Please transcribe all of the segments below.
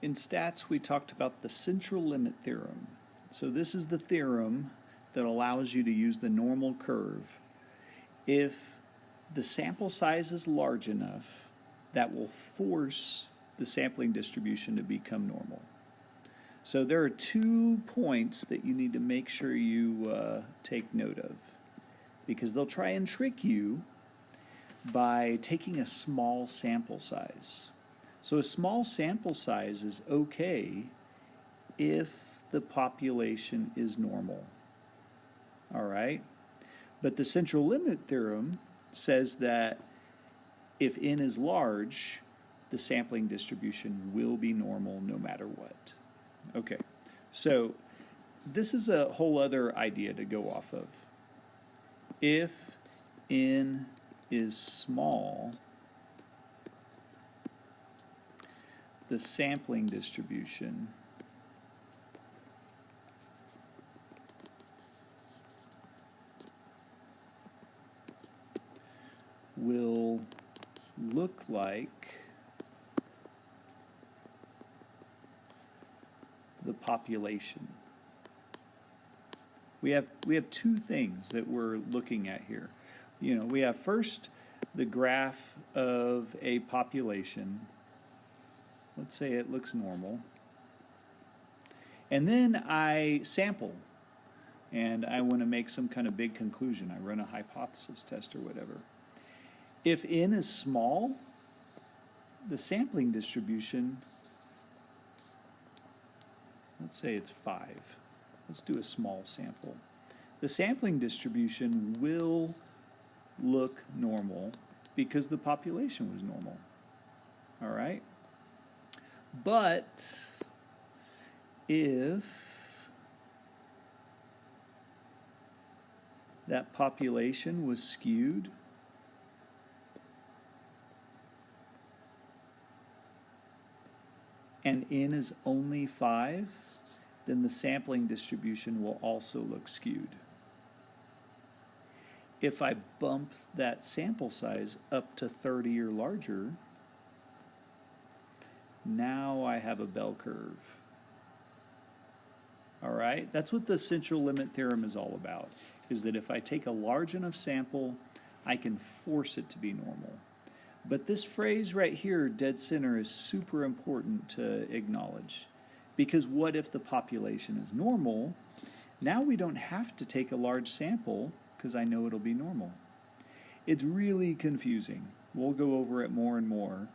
In stats, we talked about the central limit theorem. So this is the theorem that allows you to use the normal curve. If the sample size is large enough, that will force the sampling distribution to become normal. So there are 2 points that you need to make sure you take note of, because they'll try and trick you by taking a small sample size. So a small sample size is okay if the population is normal. All right? But the central limit theorem says that if n is large, the sampling distribution will be normal no matter what. Okay, so this is a whole other idea to go off of. If n is small, the sampling distribution will look like the population. We have 2 things that we're looking at here. We have first the graph of a population. Let's say it looks normal. And then I sample, and I want to make some kind of big conclusion. I run a hypothesis test or whatever. If n is small, the sampling distribution, let's say it's 5. Let's do a small sample. The sampling distribution will look normal because the population was normal. All right? But if that population was skewed, and n is only 5, then the sampling distribution will also look skewed. If I bump that sample size up to 30 or larger, now I have a bell curve. All right? That's what the central limit theorem is all about, is that if I take a large enough sample, I can force it to be normal. But this phrase right here, dead center, is super important to acknowledge. Because what if the population is normal? Now we don't have to take a large sample because I know it'll be normal. It's really confusing. We'll go over it more and more.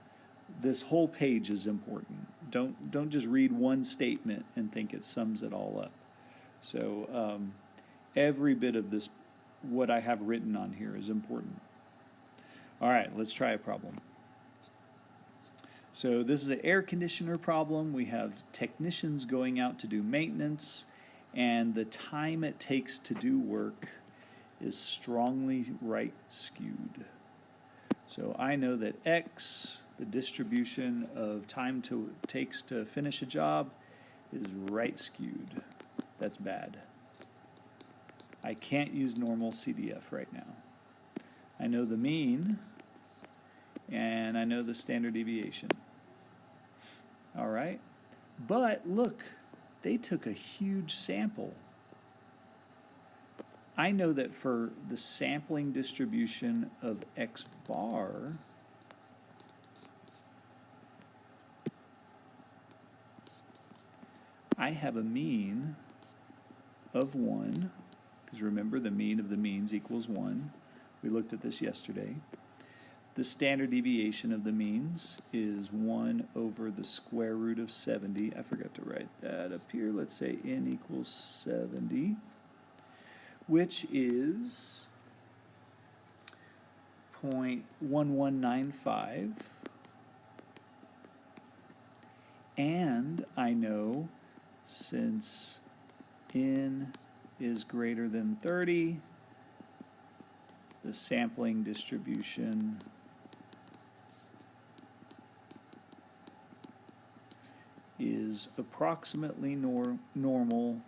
This whole page is important. Don't just read one statement and think it sums it all up. So every bit of this, what I have written on here, is important. All right, let's try a problem. So this is an air conditioner problem. We have technicians going out to do maintenance, and the time it takes to do work is strongly right skewed. So I know that X, the distribution of time takes to finish a job, is right skewed. That's bad. I can't use normal CDF right now. I know the mean, and I know the standard deviation. All right? But look, they took a huge sample. I know that for the sampling distribution of X bar, I have a mean of 1, because remember the mean of the means equals 1. We looked at this yesterday. The standard deviation of the means is 1 over the square root of 70. I forgot to write that up here. Let's say n equals 70, which is 0.1195. And I know since n is greater than 30, the sampling distribution is approximately normal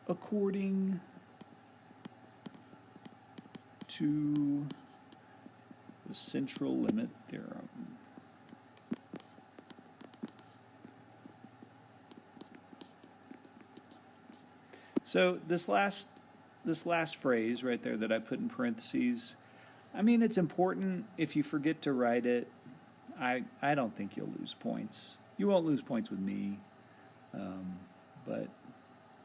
according to The central limit theorem. So this last phrase right there that I put in parentheses, I mean, it's important. If you forget to write it, I don't think you'll lose points. You won't lose points with me. But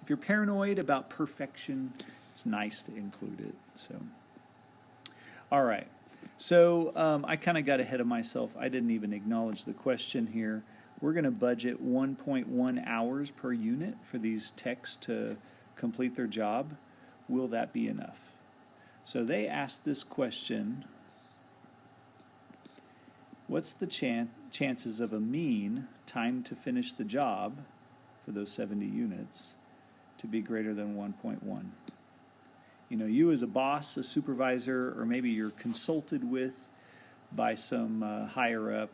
if you're paranoid about perfection, it's nice to include it. So, all right. So I kind of got ahead of myself. I didn't even acknowledge the question here. We're going to budget 1.1 hours per unit for these techs to complete their job. Will that be enough? So they asked this question: what's the chances of a mean time to finish the job for those 70 units to be greater than 1.1? You know, you as a boss, a supervisor, or maybe you're consulted with by some higher up,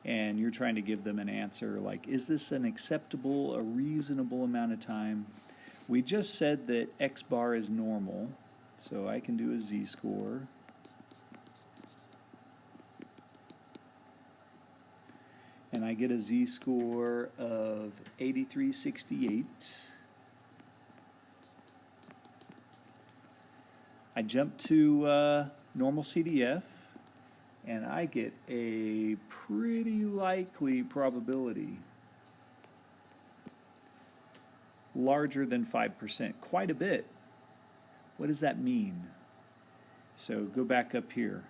and you're trying to give them an answer like, is this an acceptable, a reasonable amount of time? We just said that X bar is normal, so I can do a z-score. And I get a z-score of 8368. I jump to normal CDF, and I get a pretty likely probability, larger than 5%, quite a bit. What does that mean? So go back up here.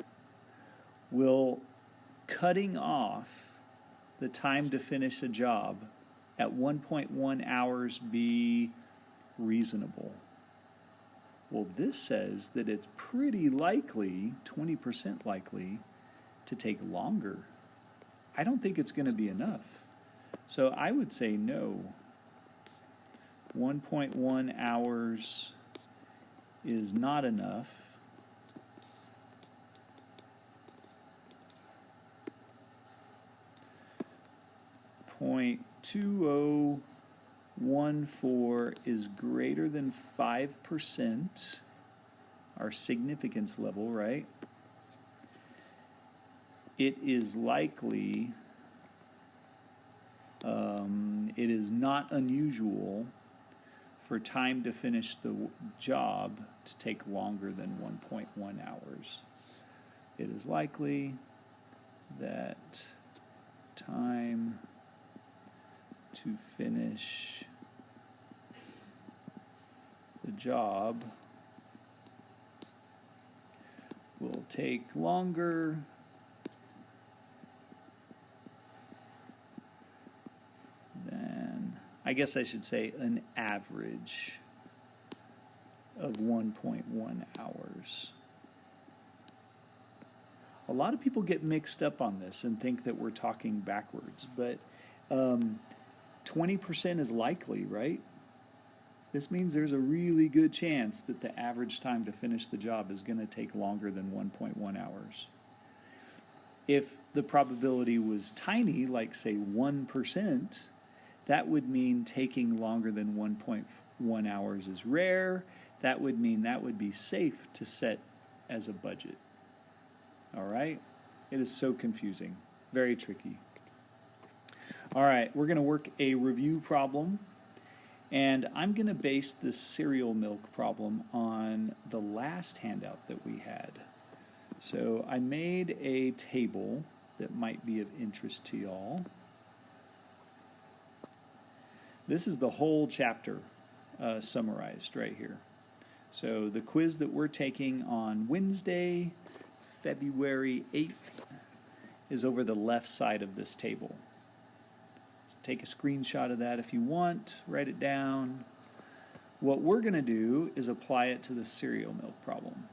Will cutting off the time to finish a job at 1.1 hours be reasonable? Well, this says that it's pretty likely, 20% likely, to take longer. I don't think it's going to be enough. So I would say no. 1.1 hours is not enough. .2014 is greater than 5%, our significance level, right? It is likely, it is not unusual for time to finish the job to take longer than 1.1 hours. It is likely that time to finish the job will take longer than, I guess I should say, an average of 1.1 hours. A lot of people get mixed up on this and think that we're talking backwards, but 20% is likely, right? This means there's a really good chance that the average time to finish the job is going to take longer than 1.1 hours. If the probability was tiny, like say 1%, that would mean taking longer than 1.1 hours is rare. That would mean that would be safe to set as a budget. All right? It is so confusing. Very tricky. All right, we're going to work a review problem, and I'm going to base this cereal milk problem on the last handout that we had. So I made a table that might be of interest to y'all. This is the whole chapter summarized right here. So the quiz that we're taking on Wednesday, February 8th, is over the left side of this table. So take a screenshot of that if you want, write it down. What we're going to do is apply it to the cereal milk problem.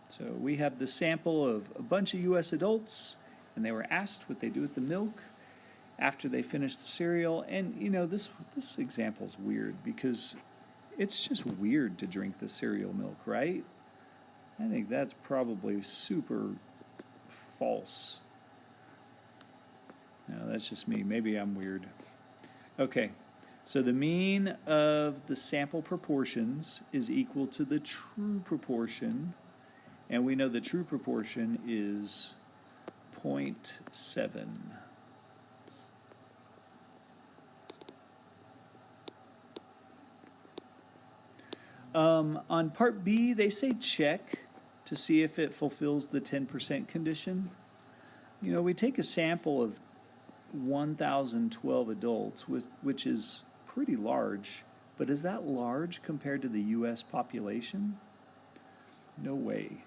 So we have the sample of a bunch of U.S. adults, and they were asked what they do with the milk after they finish the cereal. And, you know, this example is weird because it's just weird to drink the cereal milk, right? I think that's probably super false. No, that's just me. Maybe I'm weird. Okay, so the mean of the sample proportions is equal to the true proportion, and we know the true proportion is 0.7. On part B, they say check to see if it fulfills the 10% condition. You know, we take a sample of 1,012 adults, which is pretty large, but is that large compared to the U.S. population? No way.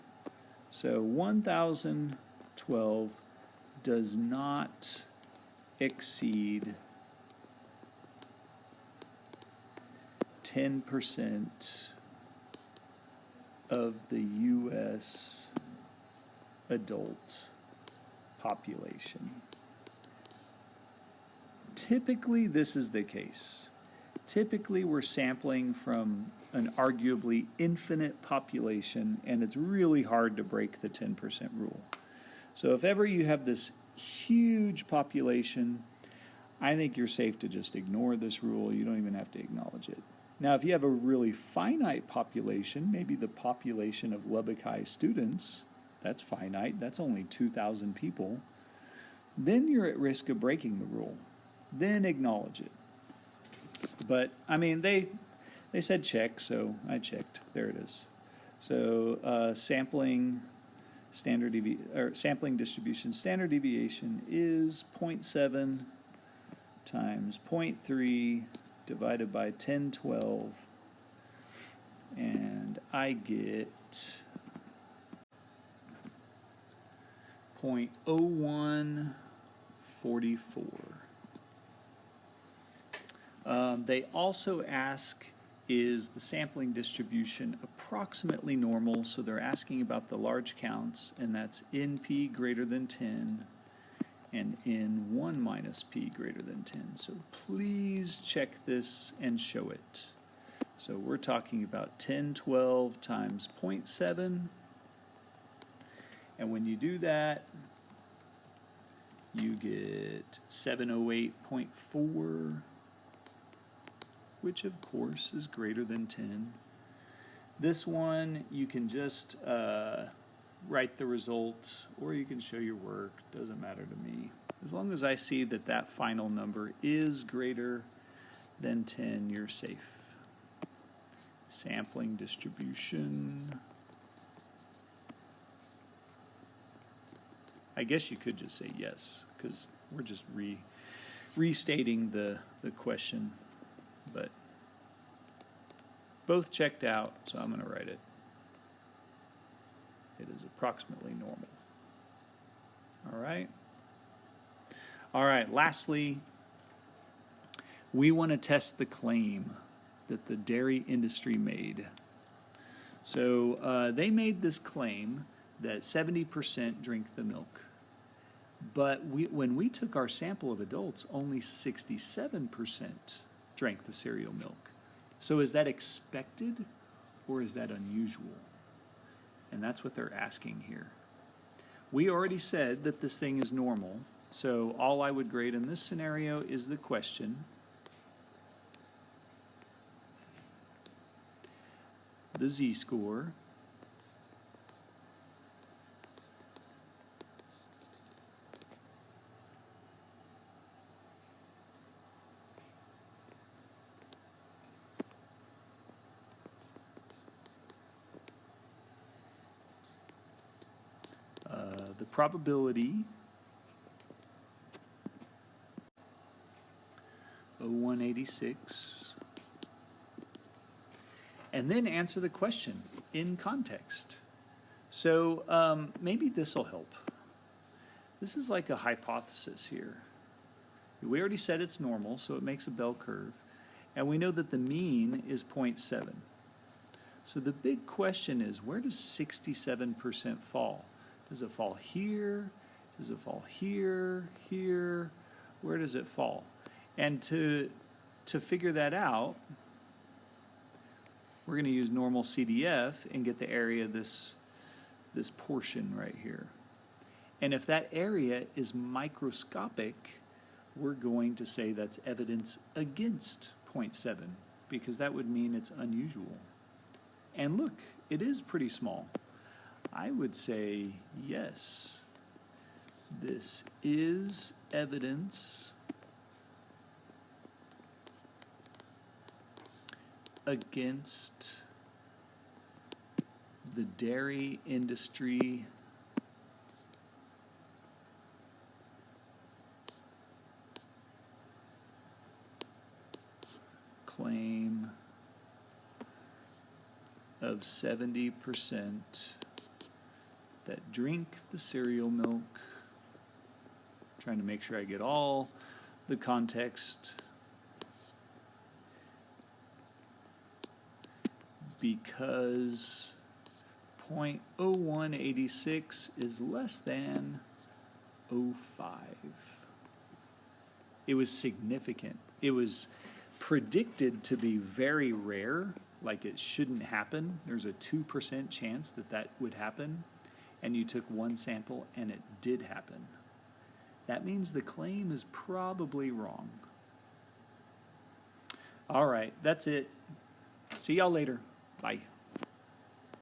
So 1,012 does not exceed 10% of the U.S. adult population. Typically, this is the case. Typically, we're sampling from an arguably infinite population, and it's really hard to break the 10% rule. So if ever you have this huge population, I think you're safe to just ignore this rule. You don't even have to acknowledge it. Now, if you have a really finite population, maybe the population of Lubbock High students, that's finite, that's only 2,000 people, then you're at risk of breaking the rule. Then acknowledge it. But, I mean, they said check, so I checked. There it is. So sampling distribution standard deviation is 0.7 times 0.3 divided by 1012, and I get 0.0144. They also ask, is the sampling distribution approximately normal? So they're asking about the large counts, and that's NP greater than 10 and N1 minus P greater than 10. So please check this and show it. So we're talking about 1012 times 0.7. And when you do that, you get 708.4, which of course is greater than 10. This one, you can just write the result, or you can show your work. Doesn't matter to me. As long as I see that that final number is greater than 10, you're safe. Sampling distribution. I guess you could just say yes, because we're just restating the question. But both checked out, so I'm going to write it. It is approximately normal. All right. All right, lastly, we want to test the claim that the dairy industry made. So they made this claim that 70% drink the milk. But when we took our sample of adults, only 67% drank the cereal milk. So is that expected or is that unusual? And that's what they're asking here. We already said that this thing is normal, so all I would grade in this scenario is the question, the z-score, the probability, 0186, and then answer the question in context. So maybe this will help. This is like a hypothesis here. We already said it's normal, so it makes a bell curve. And we know that the mean is 0.7. So the big question is, where does 67% fall? Does it fall here? Does it fall here? Here? Where does it fall? And to figure that out, we're going to use normal CDF and get the area of this portion right here. And if that area is microscopic, we're going to say that's evidence against 0.7, because that would mean it's unusual. And look, it is pretty small. I would say yes, this this is evidence against the dairy industry claim of 70% that drink the cereal milk. Trying to make sure I get all the context. Because 0.0186 is less than 0.05. It was significant. It was predicted to be very rare, like it shouldn't happen. There's a 2% chance that that would happen, and you took one sample and it did happen. That means the claim is probably wrong. All right, that's it. See y'all later. Bye.